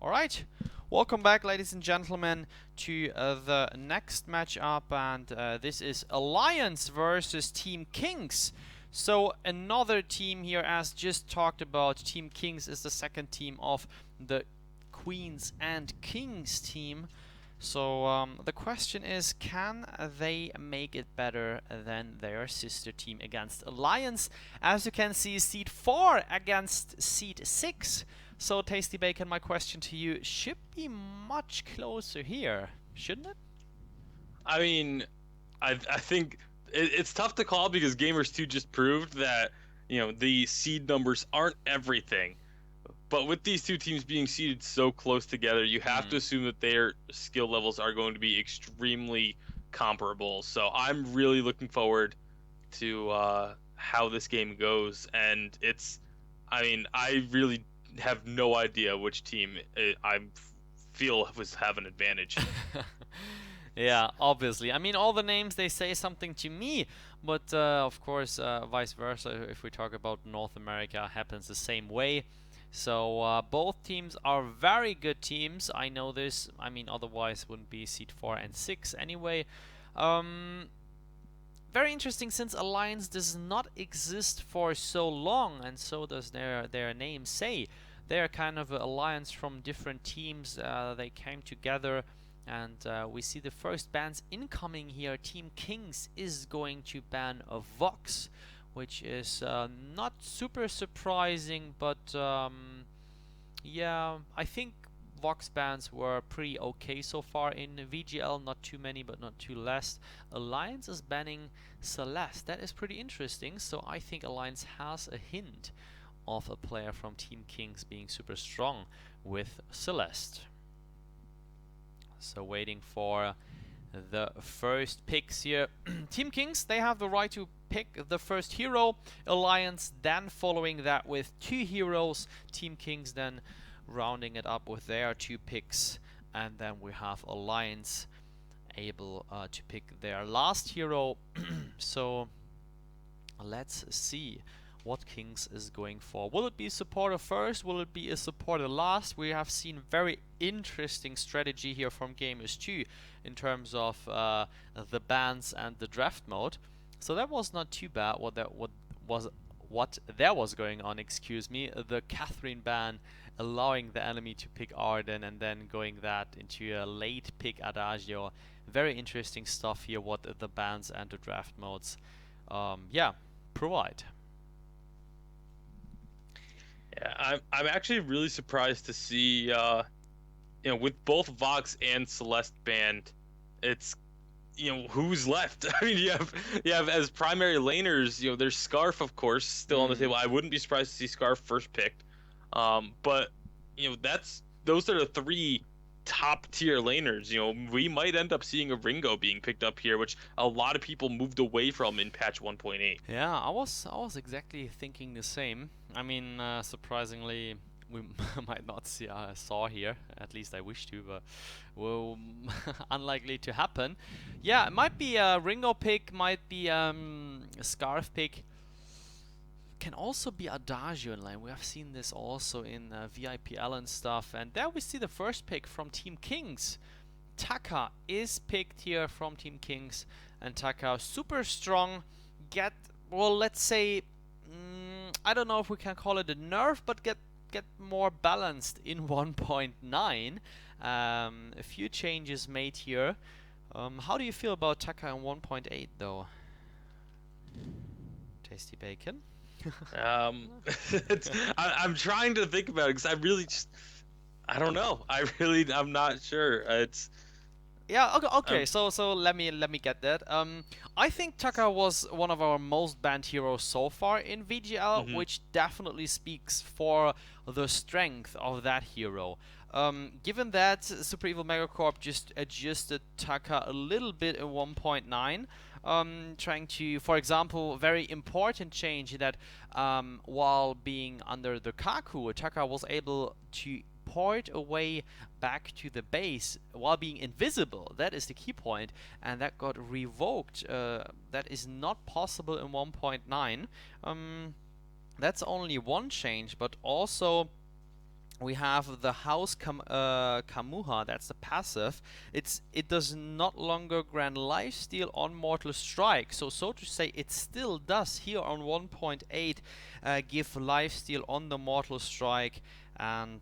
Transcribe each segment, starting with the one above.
Alright, welcome back ladies and gentlemen to the next matchup, and this is Alliance versus Team Kings. So another team here, as just talked about. Team Kings is the second team of the Queens and Kings team. So the question is, can they make it better than their sister team against Alliance? As you can see, seed 4 against seed 6. So Tasty Bacon, my question to you should be much closer here, shouldn't it? I mean, I think it's tough to call because Gamers 2 just proved that, the seed numbers aren't everything. But with these two teams being seeded so close together, you have to assume that their skill levels are going to be extremely comparable. So I'm really looking forward to how this game goes. And I really have no idea which team I feel have an advantage. Yeah, obviously. I mean, all the names, they say something to me, but of course, vice versa, if we talk about North America, happens the same way. So both teams are very good teams. I know this. I mean, otherwise wouldn't be seed 4 and 6 anyway. Very interesting, since Alliance does not exist for so long, and so does their name say. They're kind of an alliance from different teams. They came together, and we see the first bans incoming here. Team Kings is going to ban a Vox, which is not super surprising, but yeah, I think Vox bans were pretty okay so far in VGL. Not too many, but not too less. Alliance is banning Celeste. That is pretty interesting. So I think Alliance has a hint of a player from Team Kings being super strong with Celeste. So waiting for the first picks here. Team Kings, they have the right to pick the first hero. Alliance then following that with 2 heroes. Team Kings then rounding it up with their 2 picks, and then we have Alliance able to pick their last hero. So let's see what Kings is going for. Will it be supporter first? Will it be a supporter last? We have seen very interesting strategy here from Gamers 2 in terms of the bans and the draft mode. So that was not too bad. What there was going on, excuse me. The Catherine ban allowing the enemy to pick Arden and then going that into a late pick Adagio. Very interesting stuff here, what the bans and the draft modes provide. Yeah, I'm actually really surprised to see with both Vox and Celeste banned, it's who's left. I mean, you have as primary laners, there's Scarf, of course, still on the table. I wouldn't be surprised to see Scarf first picked. But those are the 3 top tier laners. We might end up seeing a Ringo being picked up here, which a lot of people moved away from in patch 1.8. Yeah, I was exactly thinking the same. I mean, surprisingly, we might not see Saw here. At least I wish to, but well, unlikely to happen. Yeah, it might be a Ringo pick, might be a Scarf pick. Can also be Adagio in line. We have seen this also in VIPL and stuff. And there we see the first pick from Team Kings. Taka is picked here from Team Kings, and Taka super strong. Let's say, I don't know if we can call it a nerf, but get more balanced in 1.9. A few changes made here. How do you feel about Taka in 1.8 though? Tasty Bacon? I'm trying to think about it because I don't know. I'm not sure. Yeah, okay. So let me get that. I think Taka was one of our most banned heroes so far in VGL, which definitely speaks for the strength of that hero. Given that Super Evil Megacorp just adjusted Taka a little bit in 1.9, trying to, for example, very important change that while being under the Kaku, Taka was able to port away back to the base while being invisible. That is the key point, and that got revoked. That is not possible in 1.9. That's only one change, but also we have the House Kamuha, that's the passive. It does not longer grant lifesteal on Mortal Strike. So to say, it still does here on 1.8 give lifesteal on the Mortal Strike. And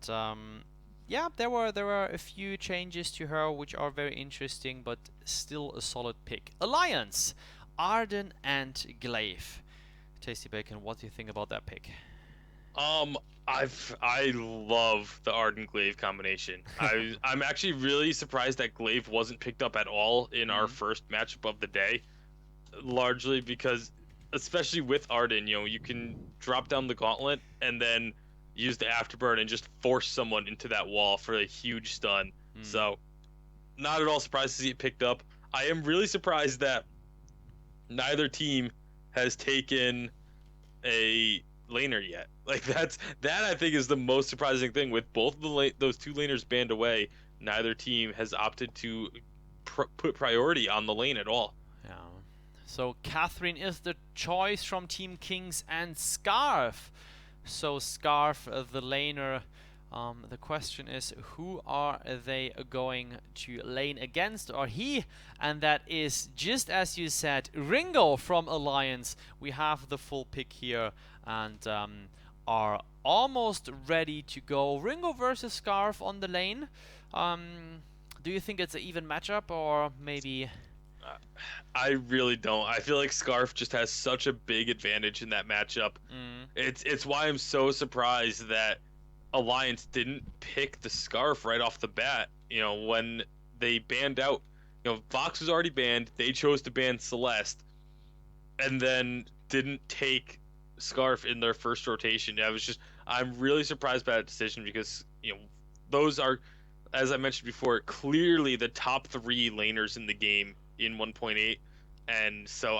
yeah, there were a few changes to her which are very interesting, but still a solid pick. Alliance, Arden and Glaive. Tasty Bacon, what do you think about that pick? I love the Arden Glaive combination. I'm actually really surprised that Glaive wasn't picked up at all in our first matchup of the day, largely because, especially with Arden, you know, you can drop down the gauntlet and then use the afterburn and just force someone into that wall for a huge stun. So, not at all surprised to see it picked up. I am really surprised that neither team has taken a laner yet. Like that I think is the most surprising thing. With both of those two laners banned away, neither team has opted to put priority on the lane at all. Yeah. So Catherine is the choice from TeamKings and Scarf. So Scarf, the laner. The question is, who are they going to lane against, or he? And that is, just as you said, Ringo from Alliance. We have the full pick here and are almost ready to go. Ringo versus Scarf on the lane. Do you think it's an even matchup, or maybe? I really don't. I feel like Scarf just has such a big advantage in that matchup. It's why I'm so surprised that Alliance didn't pick the Scarf right off the bat. You know, when they banned out, you know, Vox was already banned. They chose to ban Celeste, and then didn't take Scarf in their first rotation. I'm really surprised by that decision because, you know, those are, as I mentioned before, clearly the top 3 laners in the game in 1.8, and so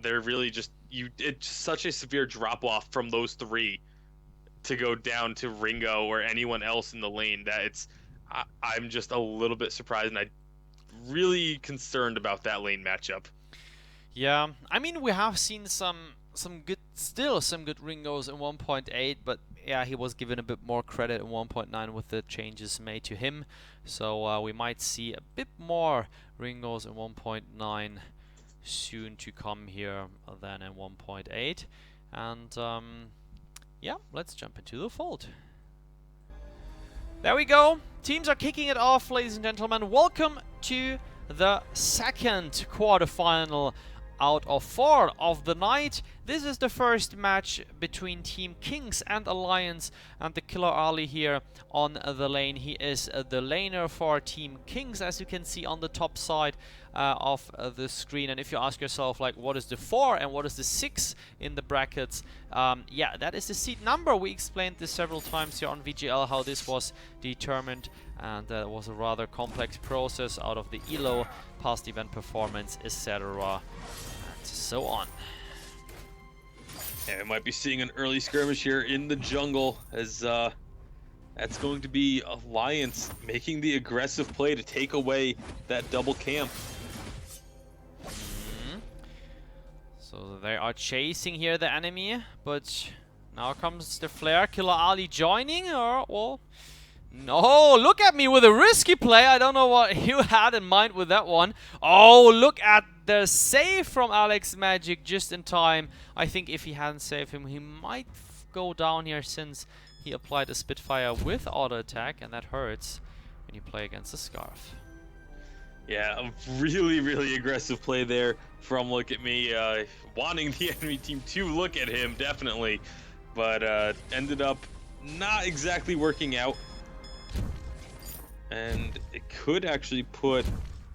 they're really just it's such a severe drop off from those 3 to go down to Ringo or anyone else in the lane that I'm just a little bit surprised, and I'm really concerned about that lane matchup. Yeah, I mean, we have seen some good Ringos in 1.8, but yeah, he was given a bit more credit in 1.9 with the changes made to him. So we might see a bit more Ringos in 1.9 soon to come here than in 1.8. And yeah, let's jump into the fold. There we go. Teams are kicking it off, ladies and gentlemen. Welcome to the second quarterfinal out of 4 of the night. This is the first match between TeamKings and Alliance, and the Killer Ali here on the lane. He is the laner for TeamKings, as you can see on the top side of the screen. And if you ask yourself, like, what is the 4 and what is the 6 in the brackets, yeah, that is the seed number. We explained this several times here on VGL, how this was determined, and that was a rather complex process out of the ELO, past event performance, etc. and so on. And we might be seeing an early skirmish here in the jungle, as that's going to be Alliance making the aggressive play to take away that double camp. So they are chasing here the enemy, but now comes the flare. Killer Ali joining, or, well, no, look at me with a risky play. I don't know what you had in mind with that one. Oh, look at the save from Alex Magic just in time. I think if he hadn't saved him, he might go down here, since he applied a Spitfire with auto attack, and that hurts when you play against a Scarf. Yeah, a really, really aggressive play there from Look At Me, wanting the enemy team to look at him, definitely, but ended up not exactly working out. And it could actually put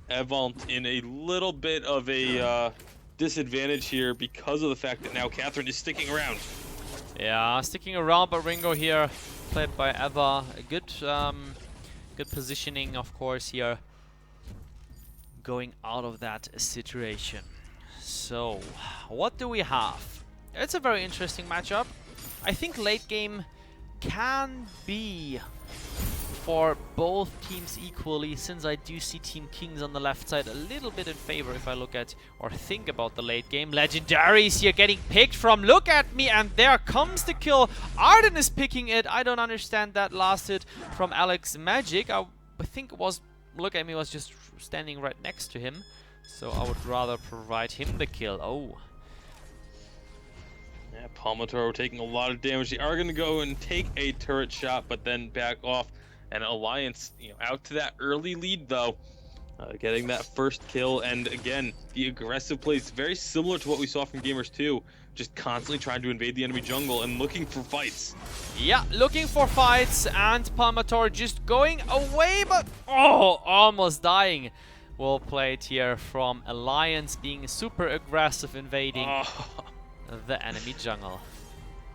Evant in a little bit of a disadvantage here because of the fact that now Catherine is sticking around. Yeah, sticking around, but Ringo here, played by Eva. A good positioning, of course, here, going out of that situation. So, what do we have? It's a very interesting matchup. I think late game can be for both teams equally, since I do see TeamKings on the left side a little bit in favor if I look at or think about the late game. Legendaries here getting picked from Look At Me, and there comes the kill. Arden is picking it. I don't understand that last hit from Alex Magic. I think it was Look At Me was just standing right next to him, so I would rather provide him the kill. Oh. Yeah, Palmatoro taking a lot of damage. They are going to go and take a turret shot, but then back off. And Alliance, out to that early lead, though. Getting that first kill. And again, the aggressive plays, very similar to what we saw from Gamers 2. Just constantly trying to invade the enemy jungle and looking for fights. Yeah, looking for fights. And Palmatoro just going away, but almost dying. Well played here from Alliance, being super aggressive, invading the enemy jungle.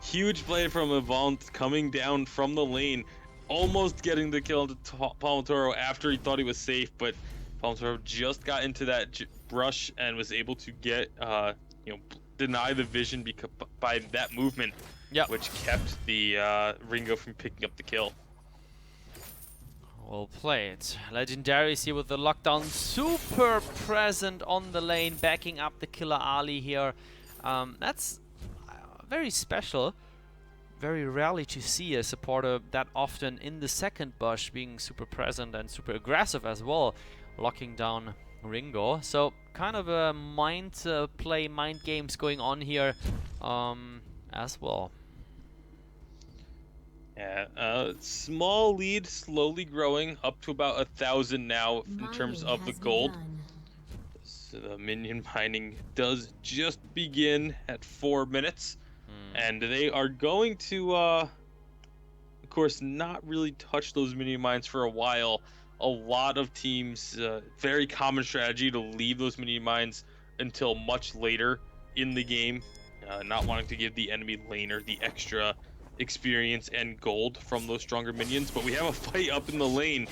Huge play from Avant coming down from the lane, almost getting the kill to Palmatoro after he thought he was safe, but Palmatoro just got into that brush and was able to get, deny the vision by that movement, which kept the Ringo from picking up the kill. Well played. Legendaries here with the lockdown, super present on the lane, backing up the killer Ali here. That's very special. Very rarely to see a supporter that often in the second bush being super present and super aggressive as well, locking down Ringo. So kind of a mind games going on here as well. Yeah, small lead, slowly growing up to about 1,000 now in terms of the gold. So the minion mining does just begin at 4 minutes, and they are going to, of course, not really touch those minion mines for a while. A lot of teams, very common strategy to leave those minion mines until much later in the game, not wanting to give the enemy laner the extra experience and gold from those stronger minions. But we have a fight up in the lane.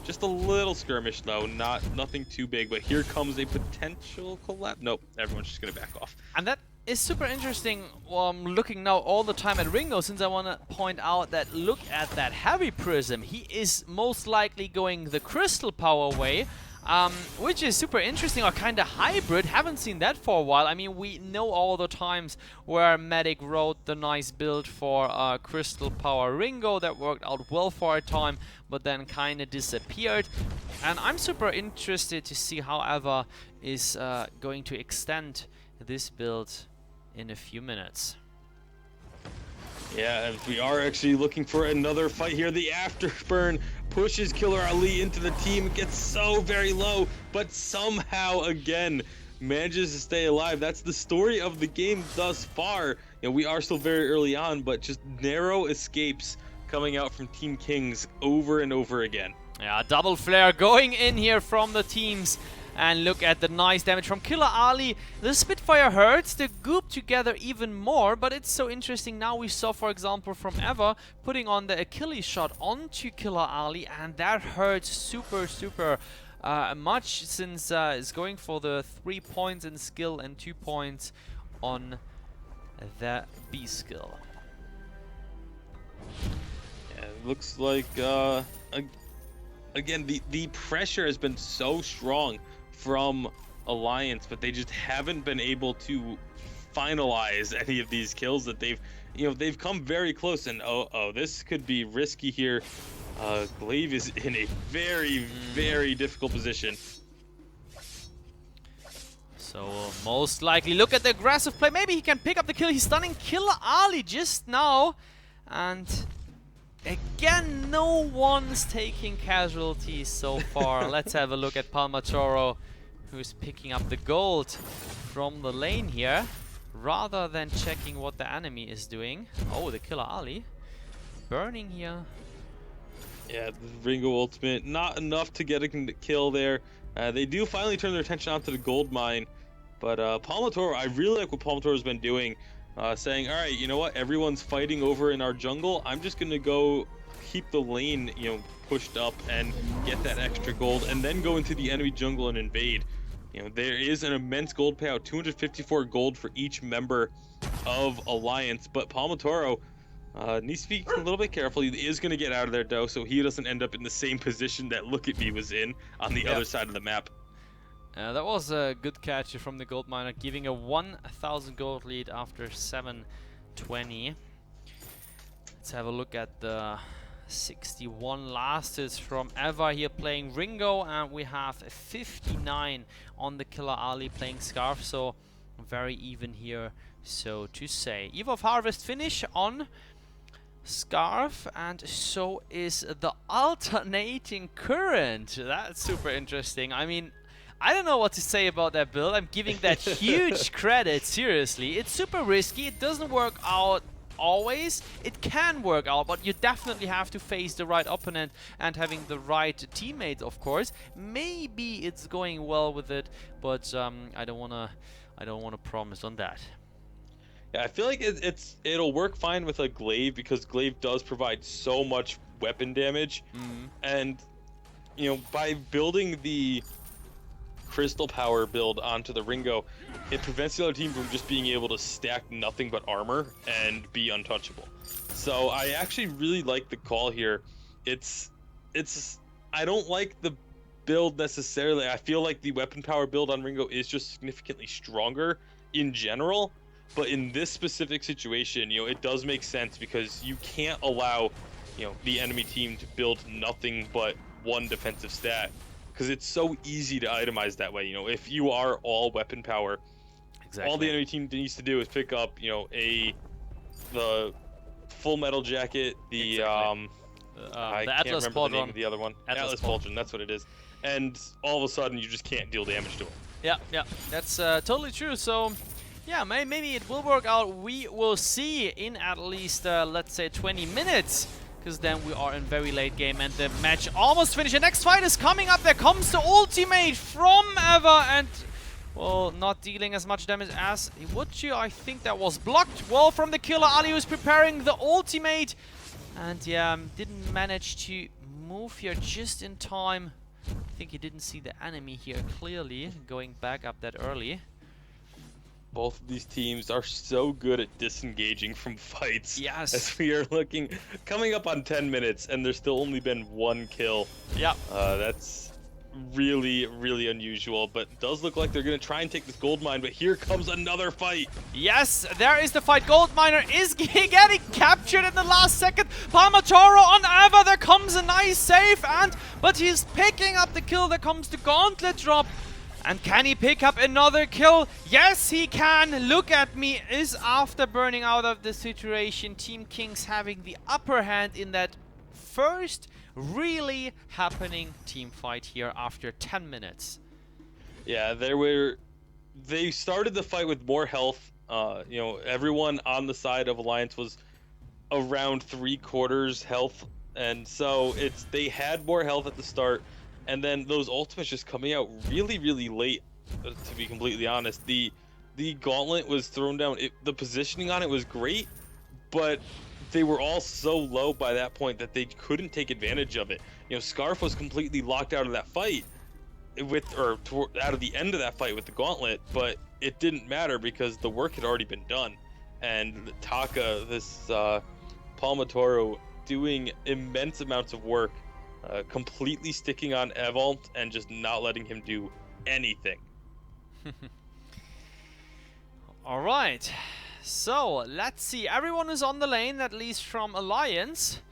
Just a little skirmish though, nothing too big, but here comes a potential collapse. Nope, everyone's just gonna back off. And that is super interesting. Looking now all the time at Ringo, since I want to point out that look at that heavy prism. He is most likely going the crystal power way, which is super interesting, or kind of hybrid. Haven't seen that for a while. I mean, we know all the times where Medic wrote the nice build for crystal power Ringo that worked out well for a time, but then kind of disappeared. And I'm super interested to see how Eva is going to extend this build in a few minutes. Yeah, and we are actually looking for another fight here. The Afterburn pushes Killer Ali into the team. It gets so very low, but somehow again manages to stay alive. That's the story of the game thus far. We are still very early on, but just narrow escapes coming out from TeamKings over and over again. Yeah, double flare going in here from the teams. And look at the nice damage from Killer Ali. The Spitfire hurts the Goop together even more, but it's so interesting. Now we saw, for example, from Eva putting on the Achilles shot onto Killer Ali, and that hurts super much, since it's going for the 3 points in skill and 2 points on the B skill. Yeah, it looks like again the pressure has been so strong from Alliance, but they just haven't been able to finalize any of these kills that they've come very close. And this could be risky here. Glaive is in a very difficult position. So most likely, look at the aggressive play. Maybe he can pick up the kill. He's stunning Killer Ali just now, and again, no one's taking casualties so far. Let's have a look at Palmatoro, who's picking up the gold from the lane here, rather than checking what the enemy is doing. Oh, the Killer Ali burning here. Yeah, the Ringo ultimate, not enough to get a kill there. They do finally turn their attention onto the gold mine, but Palmatoro, I really like what Palmatoro's been doing. Saying, all right, you know what? Everyone's fighting over in our jungle. I'm just gonna go keep the lane, pushed up and get that extra gold, and then go into the enemy jungle and invade. There is an immense gold payout, 254 gold for each member of Alliance, but Palmatoro Needs to be a little bit careful. He is going to get out of there, though, so he doesn't end up in the same position that Look At Me was in on the other side of the map. That was a good catch from the gold miner, giving a 1,000 gold lead after 720. Let's have a look at the 61 last is from Eva here playing Ringo, and we have 59 on the Killer Ali playing Scarf, so very even here, so to say. Eve of Harvest finish on Scarf, and so is the alternating current. That's super interesting. I mean, I don't know what to say about that build. I'm giving that huge credit, seriously. It's super risky, it doesn't work out always. It can work out, but you definitely have to face the right opponent and having the right teammates, of course. Maybe it's going well with it, but I don't wanna promise on that. Yeah, I feel like it'll work fine with a glaive, because glaive does provide so much weapon damage, and you know, by building the crystal power build onto the Ringo, it prevents the other team from just being able to stack nothing but armor and be untouchable. So I actually really like the call here. I don't like the build necessarily. I feel like the weapon power build on Ringo is just significantly stronger in general, but in this specific situation, you know, it does make sense, because you can't allow, you know, the enemy team to build nothing but one defensive stat, because it's so easy to itemize that way. You know, if you are all weapon power, all the enemy team needs to do is pick up, you know, the full metal jacket, the I can't Atlas remember the name of the other one. Atlas Pauldron, that's what it is. And all of a sudden, you just can't deal damage to him. Yeah, that's totally true. So, yeah, maybe it will work out. We will see in at least, let's say, 20 minutes. Because then we are in very late game and the match almost finished. The next fight is coming up. There comes the ultimate from Eva, and, well, not dealing as much damage as he would you. I think that was blocked well from the Killer Ali, who's preparing the ultimate. And yeah, didn't manage to move here just in time. I think he didn't see the enemy here clearly, going back up that early. Both of these teams are so good at disengaging from fights. Yes. As we are coming up on 10 minutes, and there's still only been one kill. Yep. That's really, really unusual, but it does look like they're going to try and take this gold mine, but here comes another fight. Yes, there is the fight. Gold miner is getting captured in the last second. Palmatoro on Eva, there comes a nice save, but he's picking up the kill. There comes the gauntlet drop. And can he pick up another kill? Yes, he can. Look At Me is after burning out of the situation. TeamKings having the upper hand in that first really happening team fight here after 10 minutes. Yeah, they started the fight with more health. You know, everyone on the side of Alliance was around 3/4 health, and so they had more health at the start. And then those ultimates just coming out really, really late, to be completely honest. The gauntlet was thrown down. The positioning on it was great, but they were all so low by that point that they couldn't take advantage of it. You know, Scarf was completely locked out of that fight, out of the end of that fight with the gauntlet, but it didn't matter because the work had already been done. And Taka, this Palmatoro, doing immense amounts of work, completely sticking on Evalt and just not letting him do anything. All right, so let's see. Everyone is on the lane, at least from Alliance.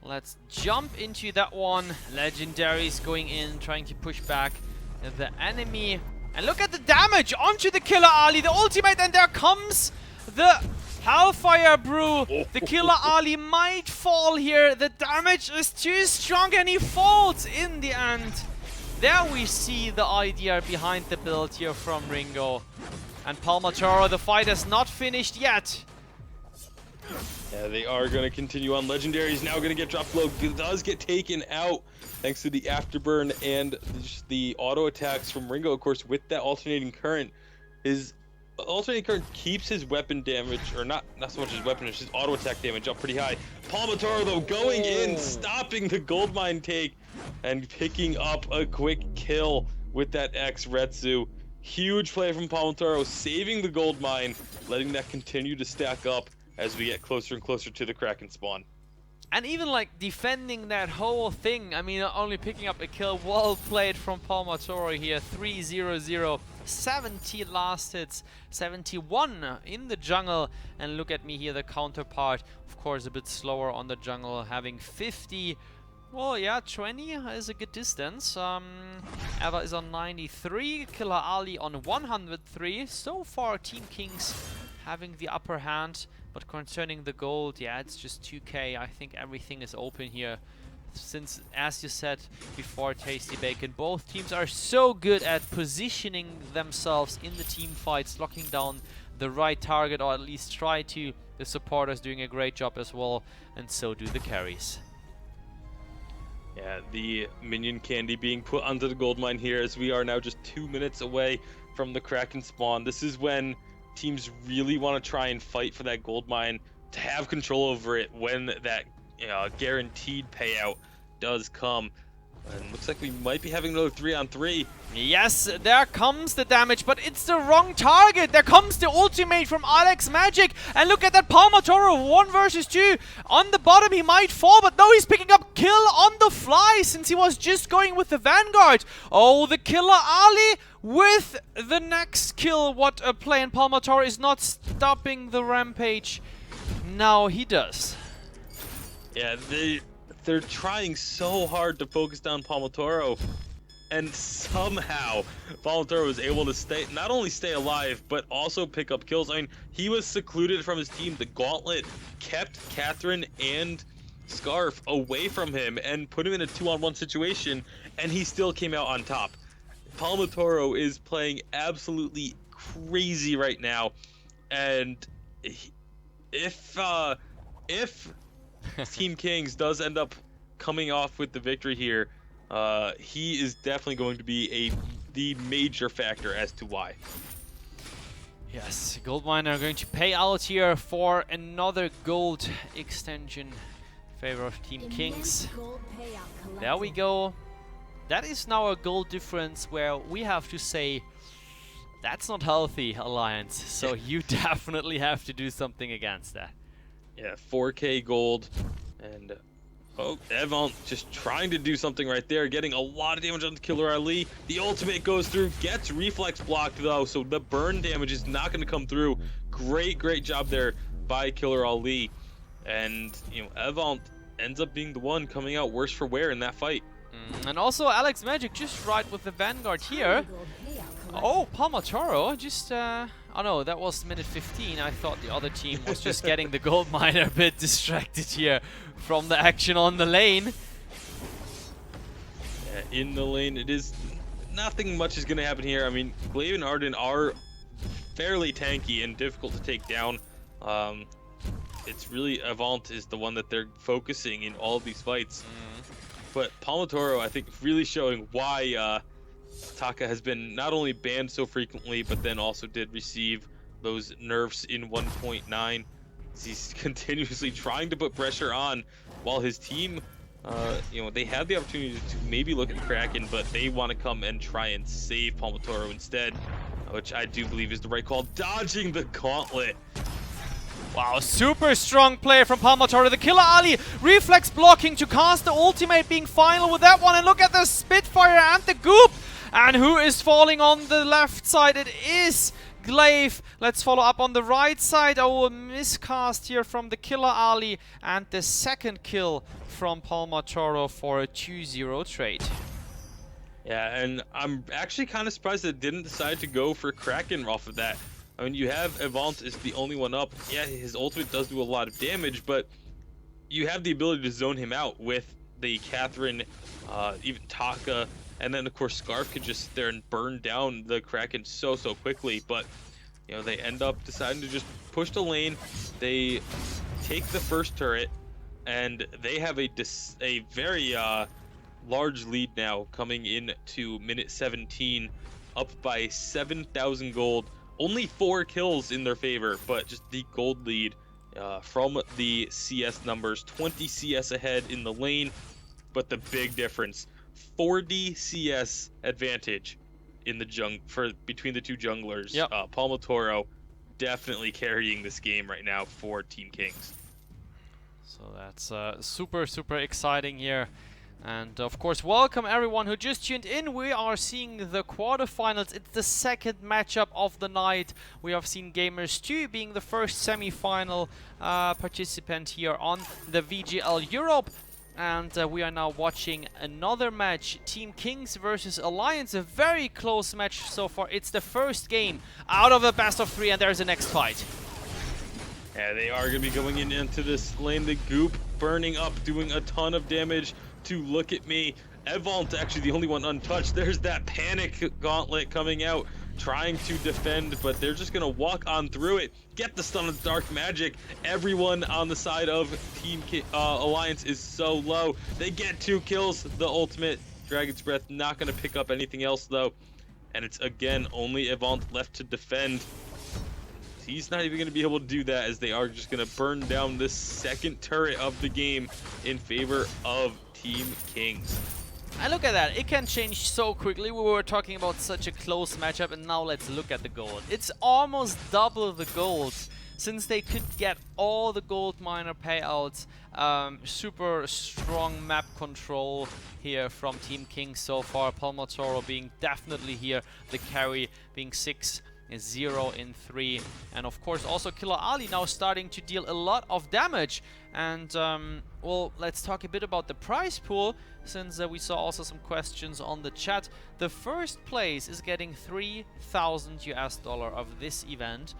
Let's jump into that one. Legendaries going in, trying to push back the enemy. And look at the damage onto the Killer Ali, the ultimate, and there comes the Hellfire Brew. The Killer Ali might fall here. The damage is too strong and he falls in the end. There we see the idea behind the build here from Ringo. And Palmatoro, the fight is not finished yet. Yeah, they are going to continue on. Legendary is now going to get dropped low. It does get taken out thanks to the afterburn and just the auto attacks from Ringo, of course, with that alternating current. His alternating current keeps his weapon damage, or not so much his weapon, it's his auto attack damage up pretty high. Palmatoro, though, going in, stopping the gold mine take and picking up a quick kill with that X Retsu. Huge play from Palmatoro, saving the gold mine, letting that continue to stack up. as we get closer and closer to the Kraken spawn. And even like defending that whole thing, I mean, only picking up a kill. Well played from Palmatoro here. 3-0-0, 70 last hits, 71 in the jungle. And look at me here, the counterpart, of course, a bit slower on the jungle, having 50. Well, yeah, 20 is a good distance. Eva is on 93, Killer Ali on 103. So far, TeamKings having the upper hand. But concerning the gold, yeah, it's just 2k. I think everything is open here. Since, as you said before, Tasty Bacon, both teams are so good at positioning themselves in the team fights, locking down the right target, or at least try to. The supporters doing a great job as well, and so do the carries. Yeah, the minion candy being put onto the gold mine here, as we are now just 2 minutes away from the Kraken spawn. This is when teams really want to try and fight for that gold mine to have control over it when that guaranteed payout does come. And looks like we might be having another 3-on-3. Yes, there comes the damage, but it's the wrong target. There comes the ultimate from Alex Magic. And look at that Palmatoro, 1 versus 2. On the bottom, he might fall, but no, he's picking up kill on the fly since he was just going with the Vanguard. Oh, the Killer Ali with the next kill. What a play, and Palmatoro is not stopping the rampage. Now he does. Yeah, they're trying so hard to focus down Palmatoro, and somehow Palmatoro was able to not only stay alive, but also pick up kills. I mean, he was secluded from his team. The Gauntlet kept Catherine and Scarf away from him and put him in a 2-on-1 situation, and he still came out on top. Palmatoro is playing absolutely crazy right now, and if TeamKings does end up coming off with the victory here, he is definitely going to be the major factor as to why. Yes, Goldmine are going to pay out here for another gold extension in favor of TeamKings. There we go. That is now a gold difference where we have to say that's not healthy, Alliance. So you definitely have to do something against that. Yeah, 4k gold, and oh, Evon just trying to do something right there, getting a lot of damage on Killer Ali. The ultimate goes through, gets reflex blocked though, so the burn damage is not going to come through. Great job there by Killer Ali, and Evon ends up being the one coming out worse for wear in that fight. And also Alex Magic just right with the Vanguard here. Oh, Palmatoro just, oh no, that was minute 15. I thought the other team was just getting the gold mine a bit distracted here from the action on the lane. Yeah, in the lane, it is nothing much is going to happen here. I mean, Glaive and Arden are fairly tanky and difficult to take down. It's really Avant is the one that they're focusing in all of these fights. But Palmatoro, I think, really showing why Taka has been not only banned so frequently, but then also did receive those nerfs in 1.9. He's continuously trying to put pressure on, while his team, they have the opportunity to maybe look at Kraken, but they want to come and try and save Palmatoro instead, which I do believe is the right call. Dodging the gauntlet. Wow, super strong play from Palmatoro. The Killer Ali reflex blocking to cast the ultimate, being final with that one. And look at the Spitfire and the Goop. And who is falling on the left side? It is Glaive. Let's follow up on the right side. Oh, a miscast here from the Killer Ali. And the second kill from Palmatoro for a 2-0 trade. Yeah, and I'm actually kind of surprised that it didn't decide to go for Kraken off of that. I mean, you have Avant is the only one up. Yeah, his ultimate does do a lot of damage, but you have the ability to zone him out with the Catherine, even Taka, and then of course Scarf could just sit there and burn down the Kraken so quickly. But they end up deciding to just push the lane. They take the first turret, and they have a very large lead now coming into minute 17, up by 7,000 gold. Only 4 kills in their favor, but just the gold lead from the CS numbers. 20 CS ahead in the lane, but the big difference, 40 CS advantage in the between the two junglers. Yep. Palmatoro definitely carrying this game right now for TeamKings. So that's super, super exciting here. And of course, welcome everyone who just tuned in. We are seeing the quarterfinals. It's the second matchup of the night. We have seen Gamers 2 being the first semi-final participant here on the VGL Europe. And we are now watching another match, TeamKings versus Alliance, a very close match so far. It's the first game out of a best of 3, and there's the next fight. Yeah, they are going to be going into this lane. The goop burning up, doing a ton of damage to Look At Me. Evalt actually the only one untouched. There's that panic gauntlet coming out, trying to defend, but they're just going to walk on through it. Get the stun of Dark Magic. Everyone on the side of Team Alliance is so low. They get 2 kills. The ultimate Dragon's Breath not going to pick up anything else though. And it's again only Evalt left to defend. He's not even going to be able to do that, as they are just going to burn down this second turret of the game in favor of TeamKings. And look at that, it can change so quickly. We were talking about such a close matchup, and now let's look at the gold. It's almost double the gold, since they could get all the gold miner payouts. Super strong map control here from TeamKings so far. Palmatoro being definitely here, the carry being 6-0 in 3, and of course also Killer Ali now starting to deal a lot of damage. And well, let's talk a bit about the prize pool, since we saw also some questions on the chat. The first place is getting $3,000 of this event,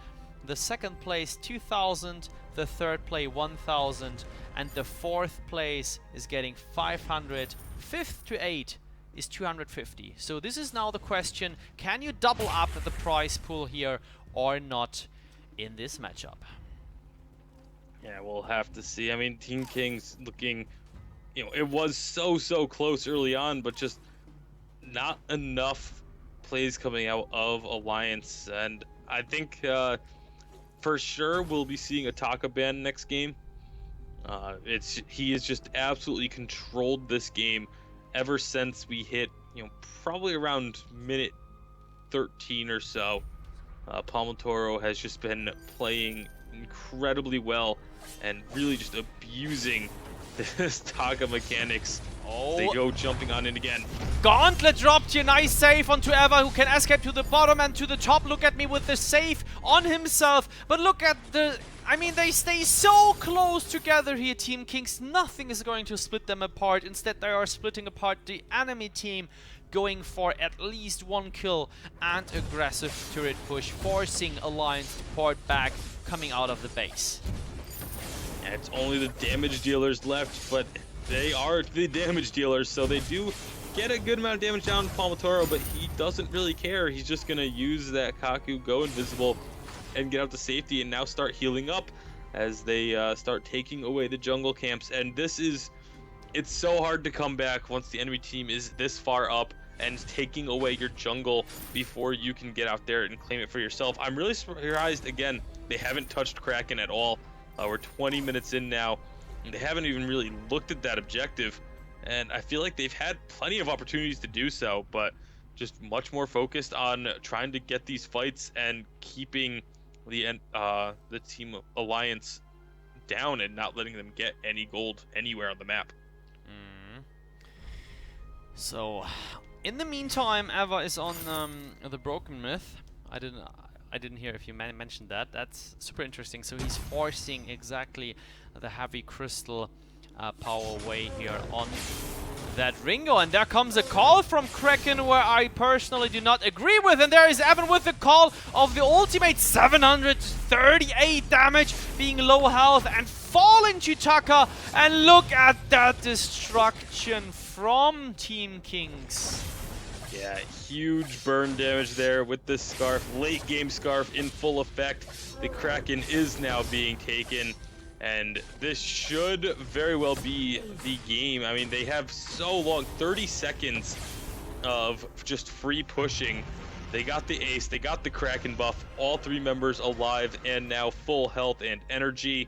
the second place 2,000, the third place 1,000, and the fourth place is getting 500. 5th to 8 is 250. So this is now the question: can you double up the prize pool here or not in this matchup? Yeah, we'll have to see. I mean, TeamKings looking, it was so close early on, but just not enough plays coming out of Alliance. And I think for sure we'll be seeing a Taka ban next game. He has just absolutely controlled this game ever since we hit, probably around minute 13 or so. Palmatoro has just been playing incredibly well and really just abusing this Taka mechanics. Oh, they go jumping on in again. Gauntlet dropped here, nice save onto Eva, who can escape to the bottom and to the top. Look at me with the save on himself, but look at the... I mean, they stay so close together here, TeamKings. Nothing is going to split them apart. Instead, they are splitting apart the enemy team, going for at least 1 kill and aggressive turret push, forcing Alliance to port back, coming out of the base. Yeah, it's only the damage dealers left, but they are the damage dealers, so they do get a good amount of damage down Palmatoro, but he doesn't really care. He's just going to use that Kaku, go invisible, and get out to safety, and now start healing up as they start taking away the jungle camps. And it's so hard to come back once the enemy team is this far up and taking away your jungle before you can get out there and claim it for yourself. I'm really surprised, again, they haven't touched Kraken at all. We're 20 minutes in now, and they haven't even really looked at that objective. And I feel like they've had plenty of opportunities to do so, but just much more focused on trying to get these fights and keeping the Team Alliance down and not letting them get any gold anywhere on the map. So, in the meantime, Eva is on the Broken Myth. I didn't hear if you mentioned that. That's super interesting. So he's forcing exactly the heavy crystal power away here on that Ringo, and there comes a call from Kraken where I personally do not agree with, and there is Evan with the call of the ultimate. 738 damage, being low health and falling to Taka, and look at that destruction from TeamKings. Yeah, huge burn damage there with this Scarf, late game Scarf in full effect. The Kraken is now being taken, and this should very well be the game. I mean, they have so long, 30 seconds of just free pushing. They got the ace, they got the Kraken buff, all 3 members alive and now full health and energy.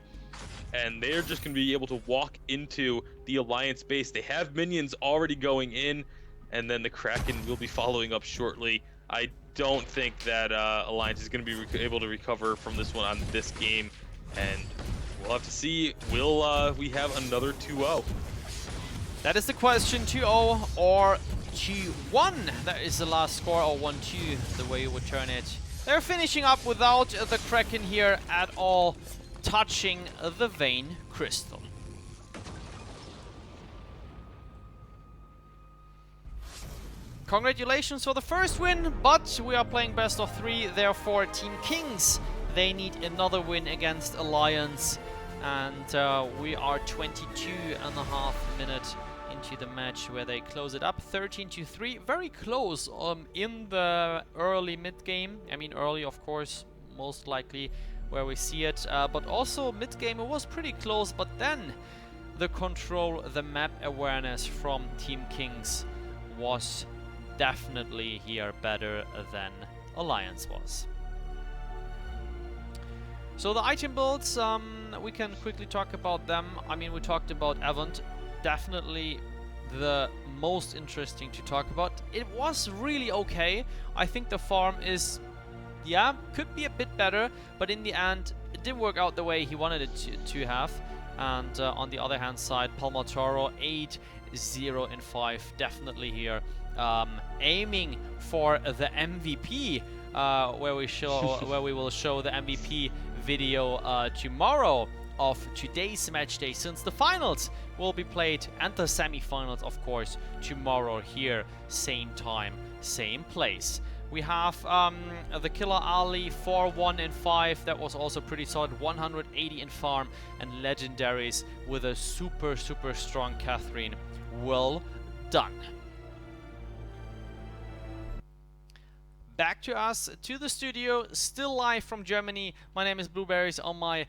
And they're just going to be able to walk into the Alliance base. They have minions already going in, and then the Kraken will be following up shortly. I don't think that Alliance is going to be able to recover from this one on this game, and we'll have to see. Will we have another 2-0? That is the question, 2-0 or 2-1. That is the last score, or 1-2, the way you would turn it. They're finishing up without the Kraken here at all, touching the Vein Crystal. Congratulations for the first win, but we are playing best of 3, therefore TeamKings, they need another win against Alliance, and we are 22.5 minutes into the match where they close it up 13-3. Very close in the early mid-game. I mean early, of course, most likely where we see it, but also mid-game it was pretty close, but then the control, the map awareness from TeamKings was definitely here better than Alliance was. So the item builds, we can quickly talk about them. I mean, we talked about Avant, definitely the most interesting to talk about. It was really okay. I think the farm is, yeah, could be a bit better, but in the end it didn't work out the way he wanted it to have. And on the other hand side, Palmatoro 8-0-5, definitely here aiming for the MVP, where we will show the MVP video tomorrow of today's match day, since the finals will be played and the semi-finals, of course, tomorrow here, same time, same place. We have the Killer Ali 4-1-5. That was also pretty solid. 180 in farm, and legendaries with a super strong Catherine. Well done. Back to us, to the studio, still live from Germany. My name is Blueberries on my